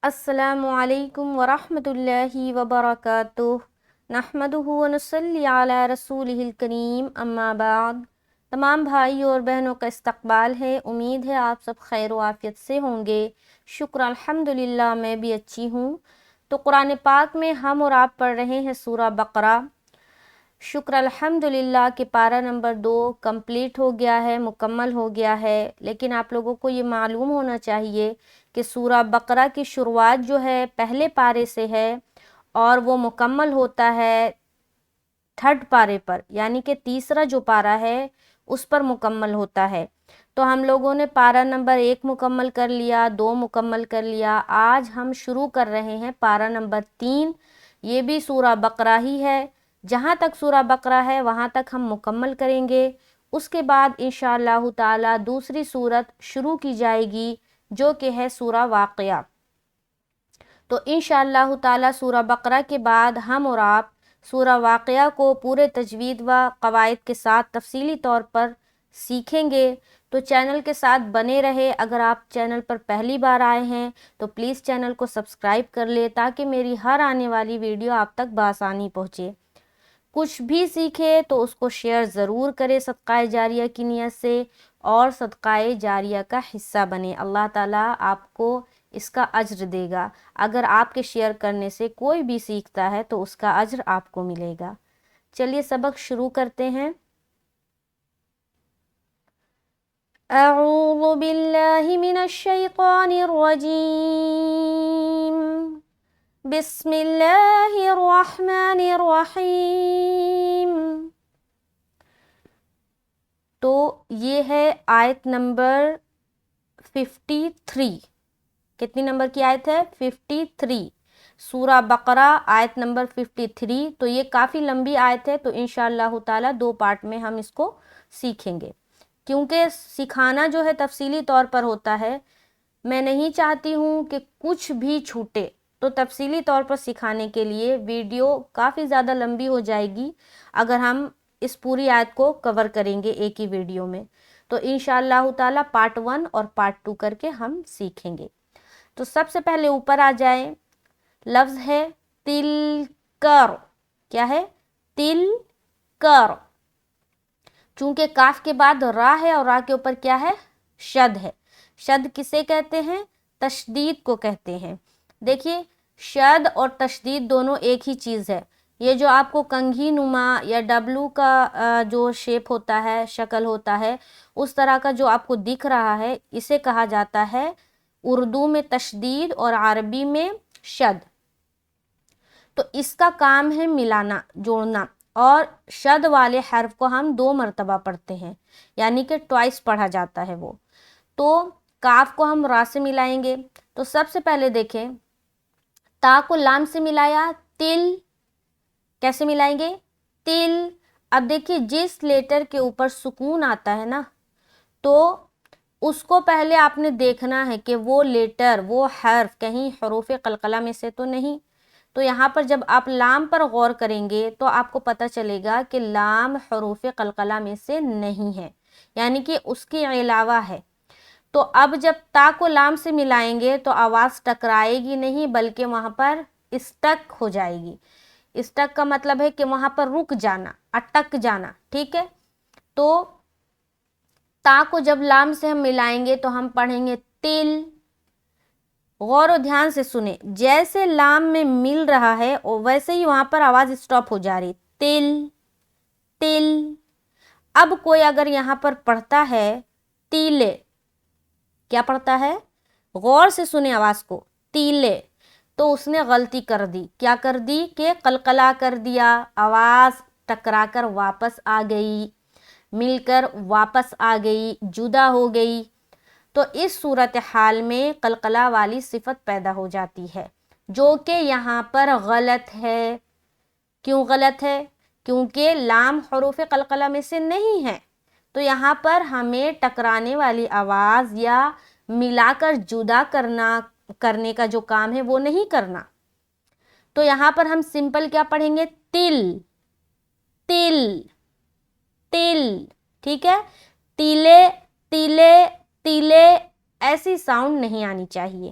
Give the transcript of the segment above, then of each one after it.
السلام علیکم ورحمۃ اللہ وبرکاتہ نحمدہ ونصلی علی رسولہ الکریم اما بعد۔ تمام بھائی اور بہنوں کا استقبال ہے۔ امید ہے آپ سب خیر و عافیت سے ہوں گے۔ شکر الحمدللہ میں بھی اچھی ہوں۔ تو قرآن پاک میں ہم اور آپ پڑھ رہے ہیں سورہ بقرہ۔ شکر الحمدللہ کہ پارہ نمبر 2 کمپلیٹ ہو گیا ہے، مکمل ہو گیا ہے۔ لیکن آپ لوگوں کو یہ معلوم ہونا چاہیے کہ سورہ بقرہ کی شروعات جو ہے پہلے پارے سے ہے اور وہ مکمل ہوتا ہے 3rd پارے پر، یعنی کہ تیسرا جو پارہ ہے اس پر مکمل ہوتا ہے۔ تو ہم لوگوں نے پارہ نمبر 1 مکمل کر لیا، 2 مکمل کر لیا۔ آج ہم شروع کر رہے ہیں پارہ نمبر 3، یہ بھی سورہ بقرہ ہی ہے۔ جہاں تک سورہ بقرہ ہے وہاں تک ہم مکمل کریں گے۔ اس کے بعد انشاءاللہ تعالی دوسری سورت شروع کی جائے گی جو کہ ہے سورہ واقعہ۔ تو انشاءاللہ تعالی سورہ بقرہ کے بعد ہم اور آپ سورہ واقعہ کو پورے تجوید و قواعد کے ساتھ تفصیلی طور پر سیکھیں گے۔ تو چینل کے ساتھ بنے رہے۔ اگر آپ چینل پر پہلی بار آئے ہیں تو پلیز چینل کو سبسکرائب کر لے تاکہ میری ہر آنے والی ویڈیو آپ تک بآسانی پہنچے۔ کچھ بھی سیکھے تو اس کو شیئر ضرور کرے صدقہ جاریہ کی نیت سے، اور صدقہ جاریہ کا حصہ بنے۔ اللہ تعالیٰ آپ کو اس کا اجر دے گا۔ اگر آپ کے شیئر کرنے سے کوئی بھی سیکھتا ہے تو اس کا اجر آپ کو ملے گا۔ چلیے سبق شروع کرتے ہیں۔ اعوذ باللہ من الشیطان الرجیم، بسم اللہ الرحمن الرحیم۔ تو یہ ہے آیت نمبر 53۔ کتنی نمبر کی آیت ہے؟ 53۔ سورہ بقرہ آیت نمبر 53۔ تو یہ کافی لمبی آیت ہے، تو انشاءاللہ تعالی 2 پارٹ میں ہم اس کو سیکھیں گے، کیونکہ سکھانا جو ہے تفصیلی طور پر ہوتا ہے۔ میں نہیں چاہتی ہوں کہ کچھ بھی چھوٹے، تو تفصیلی طور پر سکھانے کے لیے ویڈیو کافی زیادہ لمبی ہو جائے گی اگر ہم اس پوری آیت کو کور کریں گے ایک ہی ویڈیو میں۔ تو انشاءاللہ تعالی پارٹ 1 اور پارٹ 2 کر کے ہم سیکھیں گے۔ تو سب سے پہلے اوپر آ جائیں، لفظ ہے تل کر۔ کیا ہے؟ تل کر۔ چونکہ کاف کے بعد را ہے اور را کے اوپر کیا ہے؟ شد ہے۔ شد کسے کہتے ہیں؟ تشدید کو کہتے ہیں۔ دیکھیے شد اور تشدید دونوں ایک ہی چیز ہے۔ یہ جو آپ کو کنگھی نما یا ڈبلو کا جو شیپ ہوتا ہے، شکل ہوتا ہے، اس طرح کا جو آپ کو دکھ رہا ہے، اسے کہا جاتا ہے اردو میں تشدید اور عربی میں شد۔ تو اس کا کام ہے ملانا، جوڑنا، اور شد والے حرف کو ہم 2 مرتبہ پڑھتے ہیں، یعنی کہ ٹوائس پڑھا جاتا ہے وہ۔ تو کاف کو ہم را سے ملائیں گے۔ تو سب سے پہلے دیکھیں، تا کو لام سے ملایا، تل۔ کیسے ملائیں گے؟ تل۔ اب دیکھیے جس لیٹر کے اوپر سکون آتا ہے نا، تو اس کو پہلے آپ نے دیکھنا ہے کہ وہ لیٹر، وہ حرف کہیں حروف قلقلہ میں سے تو نہیں۔ تو یہاں پر جب آپ لام پر غور کریں گے تو آپ کو پتہ چلے گا کہ لام حروف قلقلہ میں سے نہیں ہے، یعنی کہ اس کے علاوہ ہے۔ تو اب جب تا کو لام سے ملائیں گے تو آواز ٹکرائے گی نہیں، بلکہ وہاں پر اسٹک ہو جائے گی۔ اسٹک کا مطلب ہے کہ وہاں پر رک جانا، اٹک جانا، ٹھیک ہے؟ تو تا کو جب لام سے ہم ملائیں گے تو ہم پڑھیں گے تل۔ غور و دھیان سے سنیں، جیسے لام میں مل رہا ہے ویسے ہی وہاں پر آواز اسٹاپ ہو جا رہی، تل تل۔ اب کوئی اگر یہاں پر پڑھتا ہے تیلے، کیا پڑھتا ہے؟ غور سے سنیں آواز کو، تیلے، تو اس نے غلطی کر دی۔ کیا کر دی؟ کہ قلقلہ کر دیا، آواز ٹکرا کر واپس آ گئی، مل کر واپس آ گئی، جدا ہو گئی۔ تو اس صورتحال میں قلقلہ والی صفت پیدا ہو جاتی ہے، جو کہ یہاں پر غلط ہے۔ کیوں غلط ہے؟ کیونکہ لام حروف قلقلہ میں سے نہیں ہے، تو یہاں پر ہمیں ٹکرانے والی آواز یا ملا کر جدا کرنے کا جو کام ہے وہ نہیں کرنا۔ تو یہاں پر ہم سمپل کیا پڑھیں گے؟ تل تل تل، ٹھیک ہے؟ تیلے تیلے تیلے، ایسی ساؤنڈ نہیں آنی چاہیے۔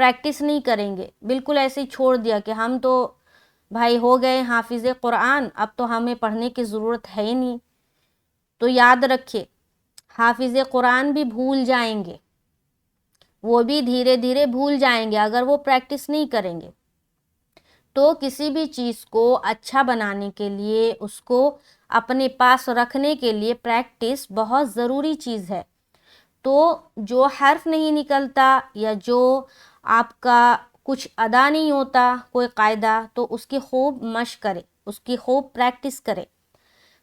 پریکٹس نہیں کریں گے، بالکل ایسے ہی چھوڑ دیا کہ ہم تو بھائی ہو گئے حافظ قرآن، اب تو ہمیں پڑھنے کی ضرورت ہے ہی نہیں، تو یاد رکھے حافظ قرآن بھی بھول جائیں گے، وہ بھی دھیرے دھیرے بھول جائیں گے اگر وہ پریکٹس نہیں کریں گے۔ تو کسی بھی چیز کو اچھا بنانے کے لیے، اس کو اپنے پاس رکھنے کے لیے پریکٹس بہت ضروری چیز ہے۔ تو جو حرف نہیں نکلتا یا جو آپ کا کچھ ادا نہیں ہوتا کوئی قاعدہ، تو اس کی خوب مشق کرے، اس کی خوب پریکٹس کرے۔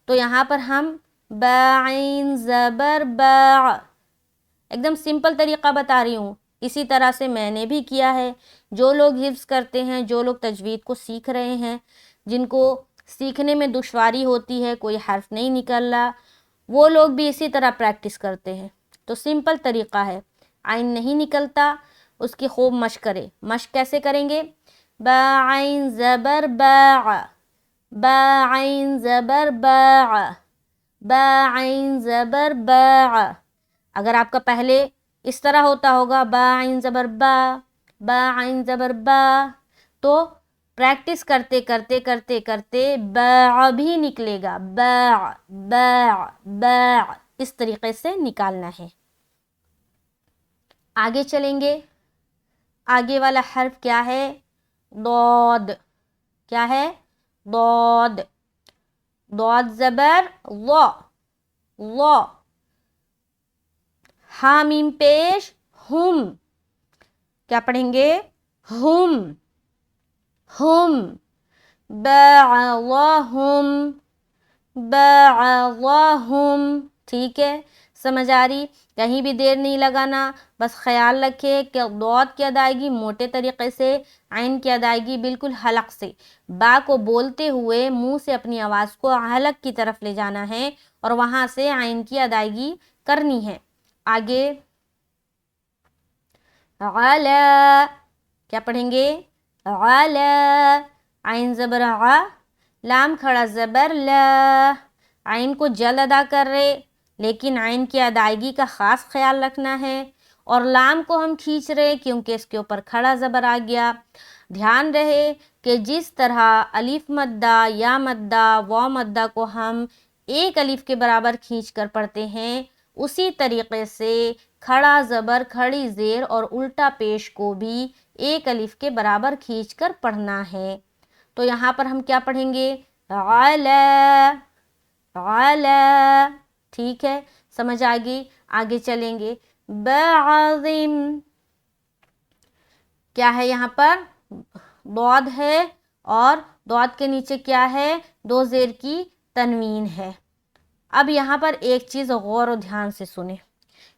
تو یہاں پر ہم با عین زبر با، ایک دم سمپل طریقہ بتا رہی ہوں، اسی طرح سے میں نے بھی کیا ہے۔ جو لوگ حفظ کرتے ہیں، جو لوگ تجوید کو سیکھ رہے ہیں، جن کو سیکھنے میں دشواری ہوتی ہے، کوئی حرف نہیں نکل رہا، وہ لوگ بھی اسی طرح پریکٹس کرتے ہیں۔ تو سمپل طریقہ ہے، عین نہیں نکلتا اس کی خوب مشق کرے۔ مشق کیسے کریں گے؟ با عین زبر با، با عین زبر با، با عین زبر با۔ اگر آپ کا پہلے اس طرح ہوتا ہوگا با عین زبر با، با عین زبر با، تو پریکٹس کرتے کرتے کرتے کرتے با بھی نکلے گا، با با با، اس طریقے سے نکالنا ہے۔ آگے چلیں گے، آگے والا حرف کیا ہے؟ ضاد۔ کیا ہے؟ ضاد۔ ضاد زبر ضا، ضا، ہا میم پیش ہم، کیا پڑھیں گے؟ ہم، ہم، بعضهم، بعضهم، ٹھیک ہے؟ سمجھ آ رہی؟ کہیں بھی دیر نہیں لگانا، بس خیال رکھے کہ ضاد کی ادائیگی موٹے طریقے سے، عین کی ادائیگی بالکل حلق سے، با کو بولتے ہوئے منہ سے اپنی آواز کو حلق کی طرف لے جانا ہے اور وہاں سے عین کی ادائیگی کرنی ہے۔ آگے علا، کیا پڑھیں گے؟ علا، عین زبر ع، لام کھڑا زبر لا، عین کو جلد ادا کر رہے لیکن عین کی ادائیگی کا خاص خیال رکھنا ہے، اور لام کو ہم کھینچ رہے کیونکہ اس کے اوپر کھڑا زبر آ گیا۔ دھیان رہے کہ جس طرح الف مدہ، یا مدہ، واو مدہ کو ہم ایک الف کے برابر کھینچ کر پڑھتے ہیں، اسی طریقے سے کھڑا زبر، کھڑی زیر اور الٹا پیش کو بھی ایک الف کے برابر کھینچ کر پڑھنا ہے۔ تو یہاں پر ہم کیا پڑھیں گے؟ علا، علا، ٹھیک ہے؟ سمجھ آ گئی؟ آگے چلیں گے، بعظم، کیا ہے یہاں پر؟ ضاد ہے اور ضاد کے نیچے کیا ہے؟ دو زیر کی تنوین ہے۔ اب یہاں پر ایک چیز غور و دھیان سے سنیں،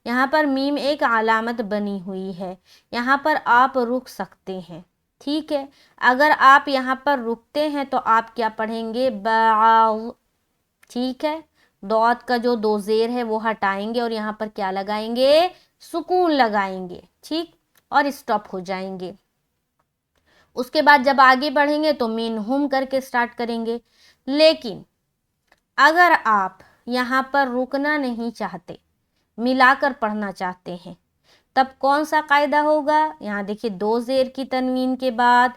یہاں پر میم ایک علامت بنی ہوئی ہے، یہاں پر آپ رک سکتے ہیں، ٹھیک ہے؟ اگر آپ یہاں پر رکتے ہیں تو آپ کیا پڑھیں گے؟ بعض، ٹھیک ہے؟ ضاد کا جو دو زیر ہے وہ ہٹائیں گے اور یہاں پر کیا لگائیں گے؟ سکون لگائیں گے، ٹھیک؟ اور اسٹاپ ہو جائیں گے۔ اس کے بعد جب آگے بڑھیں گے تو منہم کر کے سٹارٹ کریں گے۔ لیکن اگر آپ یہاں پر رکنا نہیں چاہتے، ملا کر پڑھنا چاہتے ہیں، تب کون سا قاعدہ ہوگا؟ یہاں دیکھیے دو زیر کی تنوین کے بعد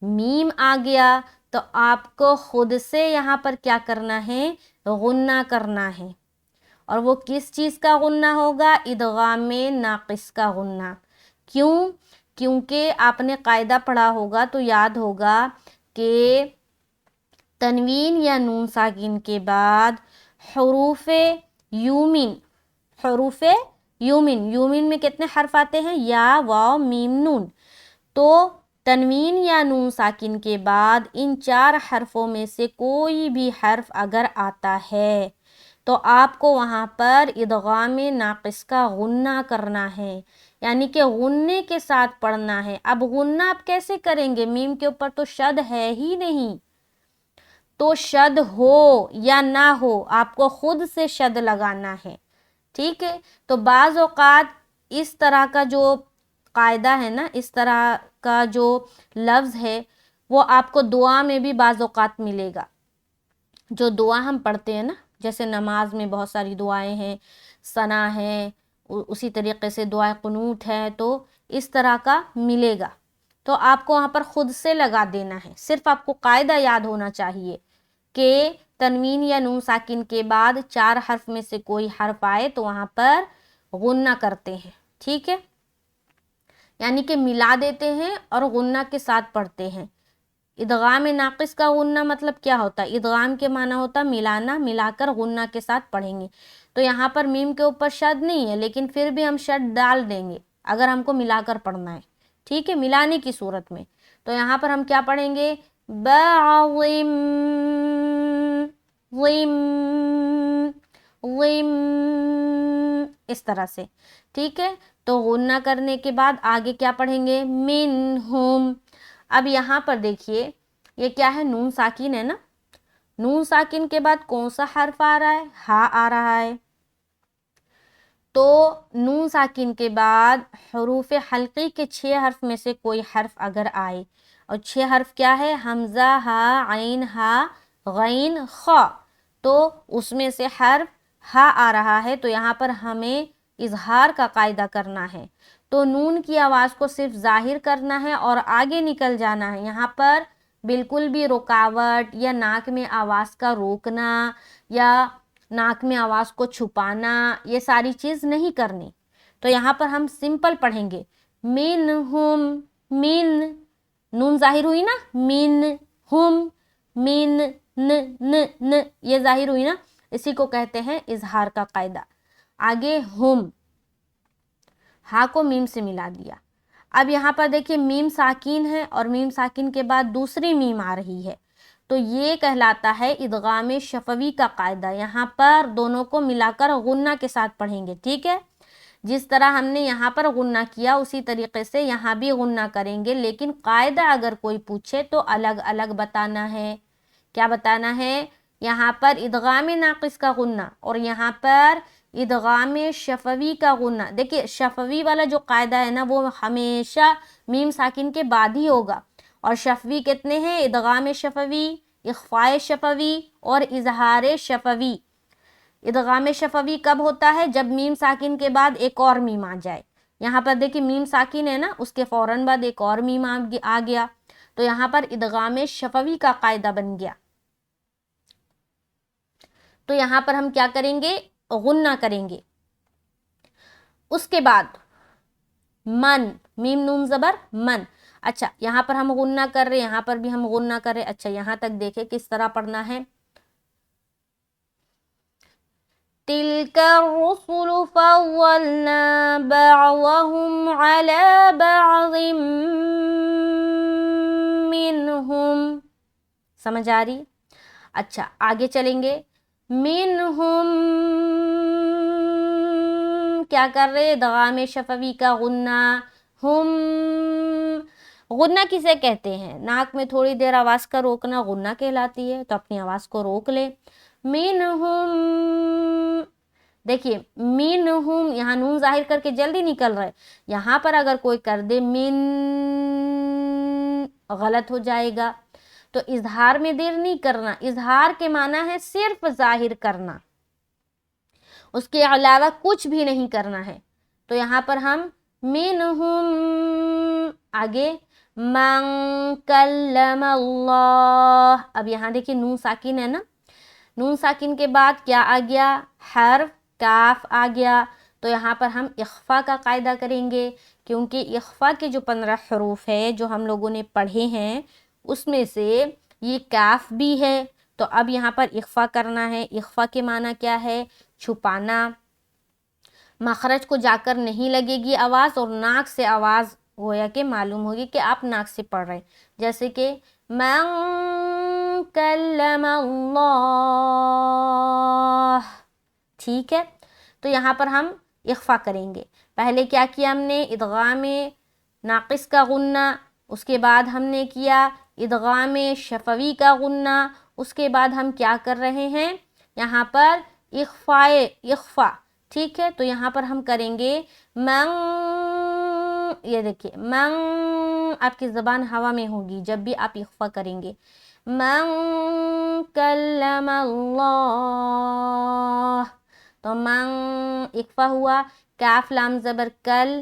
میم آ گیا تو آپ کو خود سے یہاں پر کیا کرنا ہے؟ غنہ کرنا ہے، اور وہ کس چیز کا غنہ ہوگا؟ ادغام ناقص کا غنہ۔ کیوں؟ کیونکہ آپ نے قاعدہ پڑھا ہوگا تو یاد ہوگا کہ تنوین یا نون ساکن کے بعد حروف یومن، حروف یومن، یومن میں کتنے حرف آتے ہیں؟ یا، واو، میم، نون۔ تو تنوین یا نون ساکن کے بعد ان چار حرفوں میں سے کوئی بھی حرف اگر آتا ہے تو آپ کو وہاں پر ادغام ناقص کا غنہ کرنا ہے، یعنی کہ غنے کے ساتھ پڑھنا ہے۔ اب غنہ آپ کیسے کریں گے؟ میم کے اوپر تو شد ہے ہی نہیں، تو شد ہو یا نہ ہو آپ کو خود سے شد لگانا ہے، ٹھیک ہے؟ تو بعض اوقات اس طرح کا جو قاعدہ ہے نا، اس طرح کا جو لفظ ہے وہ آپ کو دعا میں بھی بعض اوقات ملے گا۔ جو دعا ہم پڑھتے ہیں نا، جیسے نماز میں بہت ساری دعائیں ہیں، ثنا ہے، اسی طریقے سے دعائے قنوت ہے، تو اس طرح کا ملے گا. تو آپ کو وہاں پر خود سے لگا دینا ہے. صرف آپ کو قاعدہ یاد ہونا چاہیے کہ تنوین یا نون ساکن کے بعد 4 حرف میں سے کوئی حرف آئے تو وہاں پر غنہ کرتے ہیں. ٹھیک ہے، یعنی کہ ملا دیتے ہیں اور غنہ کے ساتھ پڑھتے ہیں. ادغام ناقص کا غنہ مطلب کیا ہوتا ہے؟ ادغام کے معنی ہوتا ہے ملانا، ملا کر غنہ کے ساتھ پڑھیں گے. تو یہاں پر میم کے اوپر شد نہیں ہے، لیکن پھر بھی ہم شد ڈال دیں گے اگر ہم کو ملا کر پڑھنا ہے. ٹھیک ہے، ملانے کی صورت میں. تو یہاں پر ہم کیا پڑھیں گے؟ بعضم ضم ضم، اس طرح سے. ٹھیک ہے، تو غنہ کرنے کے بعد آگے کیا پڑھیں گے؟ منہم. اب یہاں پر دیکھیے یہ کیا ہے؟ نون ساکن ہے نا. نون ساکن کے بعد کون سا حرف آ رہا ہے؟ ہا آ رہا ہے. تو نون ساکن کے بعد حروف حلقی کے 6 حرف میں سے کوئی حرف اگر آئے، اور 6 حرف کیا ہے؟ حمزہ، ہا، عین، ہا، غین، خا. تو اس میں سے حرف ہا آ رہا ہے، تو یہاں پر ہمیں اظہار کا قاعدہ کرنا ہے. تو نون کی آواز کو صرف ظاہر کرنا ہے اور آگے نکل جانا ہے. یہاں پر بالکل بھی رکاوٹ یا ناک میں آواز کا روکنا یا ناک میں آواز کو چھپانا، یہ ساری چیز نہیں کرنی. تو یہاں پر ہم سمپل پڑھیں گے منہم. من، نون ظاہر ہوئی نا، من ہم، من ن یہ ظاہر ہوئی نا، اسی کو کہتے ہیں اظہار کا قاعدہ. آگے ہم، ہا کو میم سے ملا دیا. اب یہاں پر دیکھیے میم ساکین ہے اور میم ساکین کے بعد دوسری میم آ رہی ہے، تو یہ کہلاتا ہے ادغام شفوی کا قاعدہ. یہاں پر دونوں کو ملا کر غنہ کے ساتھ پڑھیں گے. ٹھیک ہے، جس طرح ہم نے یہاں پر غنہ کیا اسی طریقے سے یہاں بھی غنہ کریں گے، لیکن قاعدہ اگر کوئی پوچھے تو الگ الگ بتانا ہے. کیا بتانا ہے؟ یہاں پر ادغام ناقص کا غنہ اور یہاں پر ادغام شفوی کا غنہ. دیکھیے شفوی والا جو قاعدہ ہے نا وہ ہمیشہ میم ساکن کے بعد ہی ہوگا. اور شفوی کتنے ہیں؟ ادغام شفوی، اخفاء شفوی اور اظہار شفوی. ادغام شفوی کب ہوتا ہے؟ جب میم ساکن کے بعد ایک اور میم آ جائے. یہاں پر دیکھیں میم ساکن ہے نا، اس کے فوراً بعد ایک اور میم آ گیا، تو یہاں پر ادغام شفوی کا قاعدہ بن گیا. تو یہاں پر ہم کیا کریں گے؟ غنہ کریں گے. اس کے بعد من، میم نون زبر من. اچھا یہاں پر ہم غنہ کر رہے، یہاں پر بھی ہم غنہ کر رہے. اچھا یہاں تک دیکھیں کس طرح پڑھنا ہے. تلک الرسل فضلنا بعضهم على بعض منهم. سمجھ آ رہی؟ اچھا آگے چلیں گے. منہم کیا کر رہے؟ ادغام شفوی کا غنہ. ہم، غنہ کسے کہتے ہیں؟ ناک میں تھوڑی دیر آواز کا روکنا غنہ کہلاتی ہے. تو اپنی آواز کو روک لے. منہم، دیکھیے منہم یہاں نون ظاہر کر کے جلدی نکل رہا ہے. یہاں پر اگر کوئی کر دے من، غلط ہو جائے گا. تو اظہار میں دیر نہیں کرنا. اظہار کے معنی ہے صرف ظاہر کرنا، اس کے علاوہ کچھ بھی نہیں کرنا ہے. تو یہاں پر ہم منہم. آگے من کلم اللہ. اب یہاں دیکھیے نون ساکن ہے نا، نون ساکن کے بعد کیا آ گیا؟ حرف کاف آ گیا. تو یہاں پر ہم اخفاء کا قاعدہ کریں گے، کیونکہ اخفاء کے جو 15 حروف ہے جو ہم لوگوں نے پڑھے ہیں اس میں سے یہ کاف بھی ہے. تو اب یہاں پر اخفاء کرنا ہے. اخفاء کے معنی کیا ہے؟ چھپانا. مخرج کو جا کر نہیں لگے گی آواز اور ناک سے آواز گویا کہ معلوم ہوگی کہ آپ ناک سے پڑھ رہے ہیں. جیسے کہ من کلم اللہ. ٹھیک ہے، تو یہاں پر ہم اخفاء کریں گے. پہلے کیا کیا ہم نے؟ ادغام ناقص کا غنہ، اس کے بعد ہم نے کیا ادغام شفوی کا غنہ. اس کے بعد ہم کیا کر رہے ہیں؟ یہاں پر اخفاء. ٹھیک ہے، تو یہاں پر ہم کریں گے من. یہ دیکھیے من، آپ کی زبان ہوا میں ہوگی جب بھی آپ اخفاء کریں گے. من کلم اللہ. تو من اخفاء ہوا. کاف لام زبر کل،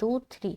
2 3,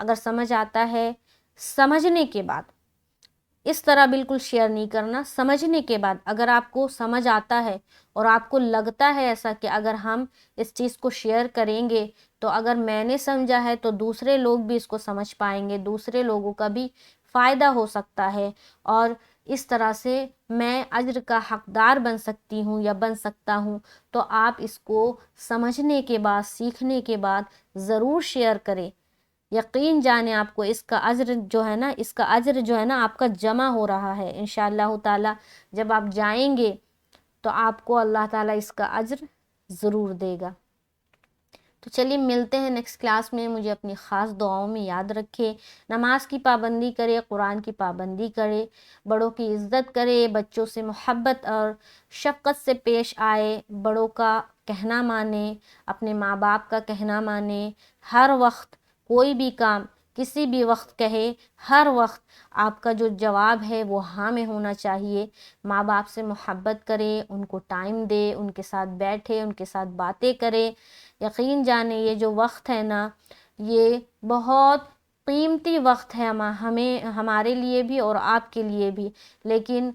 اگر سمجھ آتا ہے سمجھنے کے بعد، اس طرح بالکل شیئر نہیں کرنا، سمجھنے کے بعد اگر آپ کو سمجھ آتا ہے اور آپ کو لگتا ہے ایسا کہ اگر ہم اس چیز کو شیئر کریں گے تو اگر میں نے سمجھا ہے تو دوسرے لوگ بھی اس کو سمجھ پائیں گے، دوسرے لوگوں کا بھی فائدہ ہو سکتا ہے، اور اس طرح سے میں اجر کا حقدار بن سکتی ہوں یا بن سکتا ہوں، تو آپ اس کو سمجھنے کے بعد، سیکھنے کے بعد ضرور شیئر کریں۔ یقین جانیں آپ کو اس کا اجر جو ہے نا، اس کا اجر جو ہے نا آپ کا جمع ہو رہا ہے انشاءاللہ تعالی۔ جب آپ جائیں گے تو آپ کو اللہ تعالیٰ اس کا اجر ضرور دے گا۔ تو چلیے ملتے ہیں نیکسٹ کلاس میں، مجھے اپنی خاص دعاؤں میں یاد رکھے، نماز کی پابندی کرے، قرآن کی پابندی کرے، بڑوں کی عزت کرے، بچوں سے محبت اور شفقت سے پیش آئے، بڑوں کا کہنا مانے، اپنے ماں باپ کا کہنا مانے، ہر وقت کوئی بھی کام کسی بھی وقت کہے، ہر وقت آپ کا جو جواب ہے وہ ہاں میں ہونا چاہیے، ماں باپ سے محبت کرے، ان کو ٹائم دے، ان کے ساتھ بیٹھے، ان کے ساتھ باتیں کرے۔ یقین جانے یہ جو وقت ہے نا، یہ بہت قیمتی وقت ہے ہمیں، ہمارے لیے بھی اور آپ کے لیے بھی، لیکن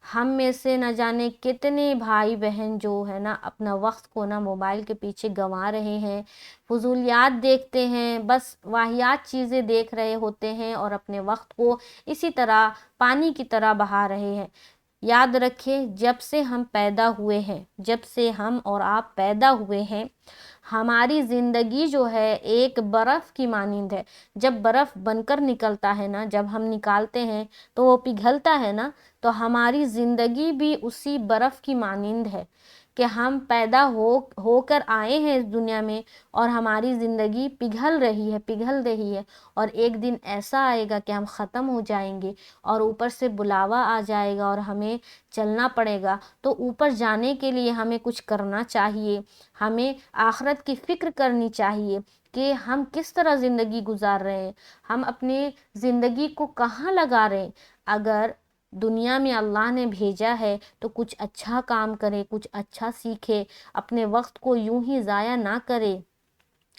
ہم میں سے نہ جانے کتنے بھائی بہن جو ہے نا اپنا وقت کو نا موبائل کے پیچھے گنوا رہے ہیں، فضولیات دیکھتے ہیں، بس واہیات چیزیں دیکھ رہے ہوتے ہیں اور اپنے وقت کو اسی طرح پانی کی طرح بہا رہے ہیں۔ یاد رکھیں، جب سے ہم پیدا ہوئے ہیں، جب سے ہم اور آپ پیدا ہوئے ہیں، ہماری زندگی جو ہے ایک برف کی مانند ہے۔ جب برف بن کر نکلتا ہے نا، جب ہم نکالتے ہیں تو وہ پگھلتا ہے نا، تو ہماری زندگی بھی اسی برف کی مانند ہے کہ ہم پیدا ہو کر آئے ہیں اس دنیا میں اور ہماری زندگی پگھل رہی ہے، اور ایک دن ایسا آئے گا کہ ہم ختم ہو جائیں گے اور اوپر سے بلاوا آ جائے گا اور ہمیں چلنا پڑے گا۔ تو اوپر جانے کے لیے ہمیں کچھ کرنا چاہیے، ہمیں آخرت کی فکر کرنی چاہیے کہ ہم کس طرح زندگی گزار رہے ہیں، ہم اپنے زندگی کو کہاں لگا رہے ہیں۔ اگر دنیا میں اللہ نے بھیجا ہے تو کچھ اچھا کام کرے، کچھ اچھا سیکھے، اپنے وقت کو یوں ہی ضائع نہ کرے،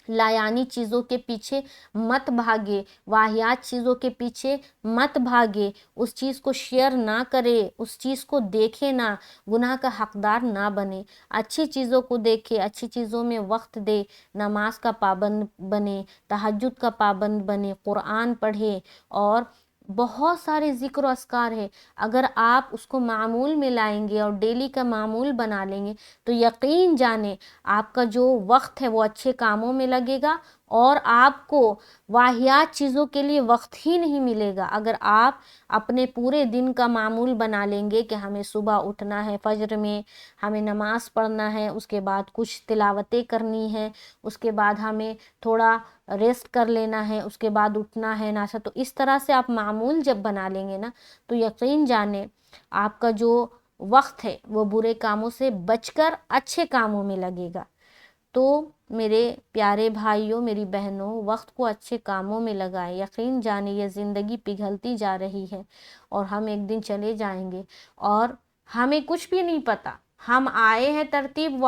لایانی چیزوں کے پیچھے مت بھاگے، واہیات چیزوں کے پیچھے مت بھاگے، اس چیز کو شیئر نہ کرے، اس چیز کو دیکھے نہ، گناہ کا حقدار نہ بنے، اچھی چیزوں کو دیکھے، اچھی چیزوں میں وقت دے، نماز کا پابند بنے، تہجد کا پابند بنے، قرآن پڑھے، اور بہت سارے ذکر و اذکار ہے۔ اگر آپ اس کو معمول میں لائیں گے اور ڈیلی کا معمول بنا لیں گے تو یقین جانیں آپ کا جو وقت ہے وہ اچھے کاموں میں لگے گا اور آپ کو واہیات چیزوں کے لیے وقت ہی نہیں ملے گا۔ اگر آپ اپنے پورے دن کا معمول بنا لیں گے کہ ہمیں صبح اٹھنا ہے، فجر میں ہمیں نماز پڑھنا ہے، اس کے بعد کچھ تلاوتیں کرنی ہے، اس کے بعد ہمیں تھوڑا ریسٹ کر لینا ہے، اس کے بعد اٹھنا ہے ناشتہ، تو اس طرح سے آپ معمول جب بنا لیں گے نا تو یقین جانیں آپ کا جو وقت ہے وہ برے کاموں سے بچ کر اچھے کاموں میں لگے گا۔ تو میرے پیارے بھائیوں، میری بہنوں، وقت کو اچھے کاموں میں لگائیں۔ یقین جانیں یہ زندگی پگھلتی جا رہی ہے اور ہم ایک دن چلے جائیں گے اور ہمیں کچھ بھی نہیں پتا۔ ہم آئے ہیں ترتیب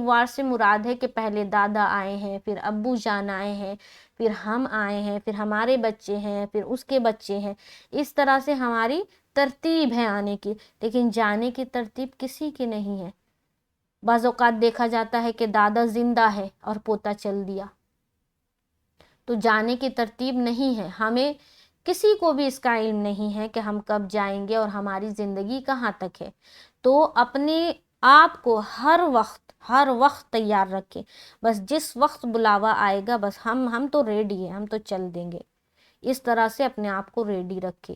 وار سے مراد ہے کہ پہلے دادا آئے ہیں، پھر ابو جان آئے ہیں، پھر ہم آئے ہیں، پھر ہمارے بچے ہیں، پھر اس کے بچے ہیں، اس طرح سے ہماری ترتیب ہے آنے کی، لیکن جانے کی ترتیب کسی کی نہیں ہے۔ بعض اوقات دیکھا جاتا ہے کہ دادا زندہ ہے اور پوتا چل دیا، تو جانے کی ترتیب نہیں ہے۔ ہمیں کسی کو بھی اس کا علم نہیں ہے کہ ہم کب جائیں گے اور ہماری زندگی کہاں تک ہے۔ تو اپنے آپ کو ہر وقت تیار رکھیں، بس جس وقت بلاوا آئے گا بس ہم تو ریڈی ہیں، ہم تو چل دیں گے، اس طرح سے اپنے آپ کو ریڈی رکھیں۔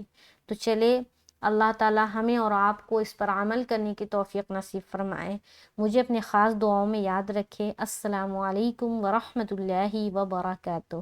تو چلے اللہ تعالی ہمیں اور آپ کو اس پر عمل کرنے کی توفیق نصیب فرمائے۔ مجھے اپنے خاص دعاؤں میں یاد رکھے۔ السلام علیکم ورحمۃ اللہ وبرکاتہ۔